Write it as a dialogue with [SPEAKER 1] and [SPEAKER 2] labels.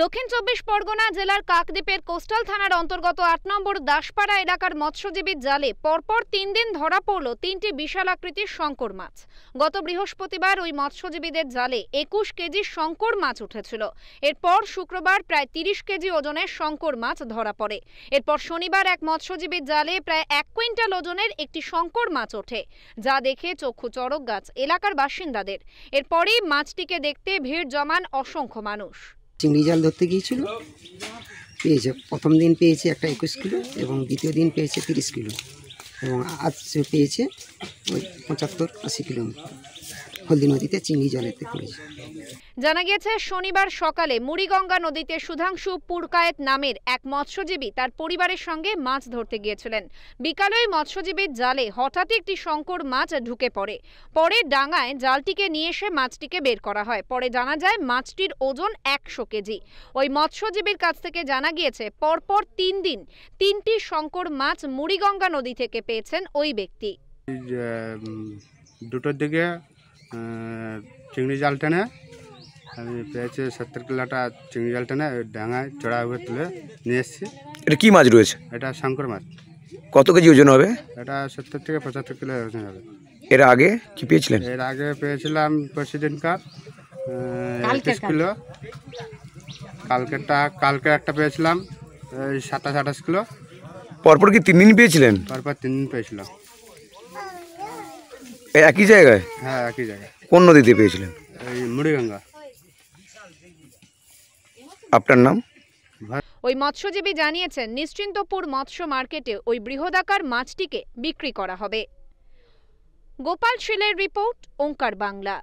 [SPEAKER 1] দক্ষিণ চব্বিশ পরগনা জেলার কাকদ্বীপের কোস্টাল থানার অন্তর্গত ৮ নম্বর দাসপাড়া এলাকার মৎস্যজীবীর জালে পরপর ৩ দিন ধরা পড়ল ৩টি বিশাল আকৃতির শঙ্কর মাছ। গত বৃহস্পতিবার ওই মৎস্যজীবীদের জালে ২১ কেজি শঙ্কর মাছ উঠেছিল। এরপর শুক্রবার প্রায় ৩০ কেজি ওজনের শঙ্কর মাছ ধরা পড়ে। এরপর শনিবার এক মৎস্যজীবীর জালে প্রায় ১ কুইন্টাল ওজনের একটি শঙ্কর মাছ ওঠে, যা দেখে চক্ষু চড়ক গাছ এলাকার বাসিন্দাদের। এরপরই মাছটিকে দেখতে ভিড় জমান অসংখ্য মানুষ।
[SPEAKER 2] চিংড়ি জাল ধরতে গিয়েছিল, পেয়েছে। প্রথম দিন পেয়েছে একটা ২১ কিলো এবং দ্বিতীয় দিন পেয়েছে ৩০ কিলো এবং আজ পেয়েছে ওই ৭৫-৮০ কিলো হলদি নদীতে চিংড়ি জালেতে পড়েছে।
[SPEAKER 1] জানা গিয়েছে শনিবার সকালে মুড়িগঙ্গা নদীতে সুধাংশু পুরকায়েত নামের এক মৎস্যজীবী তার পরিবারের সঙ্গে মাছ ধরতে গিয়েছিলেন। বিকালে ওই মৎস্যজীবীর জালে হঠাৎ একটি শঙ্কর মাছ ঢুকে পড়ে। পরে ডাঙায় জালটিকে নিয়ে এসে মাছটিকে বের করা হয়। পরে জানা যায় মাছটির ওজন ১০০ কেজি। ওই মৎস্যজীবীর কাছ থেকে জানা গিয়েছে পরপর ৩ দিন ৩টি শঙ্কর মাছ মুড়িগঙ্গা নদী থেকে পেয়েছেন ওই ব্যক্তি।
[SPEAKER 3] দুটোর দিকে চিংড়ি জাল টেনে আমি পেয়েছি ৭০ কিলোটা চিংড়ি জাল টেনে ডাঙায় চড়া হয়ে তুলে নিয়ে এসেছি।
[SPEAKER 4] এটা কি মাছ রয়েছে?
[SPEAKER 3] এটা শঙ্কর মাছ।
[SPEAKER 4] কত কেজি ওজন হবে?
[SPEAKER 3] এটা ৭০ থেকে ৭৫ কিলো ওজন হবে।
[SPEAKER 4] এর আগে কি পেয়েছিলেন?
[SPEAKER 3] এর আগে পেয়েছিলাম প্রতিদিনকার ২১ কিলো। কালকে একটা পেয়েছিলাম ২৭-২৮ কিলো।
[SPEAKER 4] পরপর কি ৩ দিন পেয়েছিলেন?
[SPEAKER 3] পরপর ৩ দিন পেয়েছিলাম।
[SPEAKER 4] একই জায়গায়?
[SPEAKER 3] হ্যাঁ, একই জায়গায়।
[SPEAKER 4] কোন নদীতে পেয়েছিলেন?
[SPEAKER 3] এই মুড়িগঙ্গা।
[SPEAKER 4] আপনার নাম?
[SPEAKER 1] ওই মৎস্যজীবী জানিয়েছেন নিশ্চিন্তপুর মৎস্য মার্কেটে ওই বৃহদাকার মাছটিকে বিক্রি করা হবে। গোপাল শীলের রিপোর্ট, ওঙ্কার বাংলা।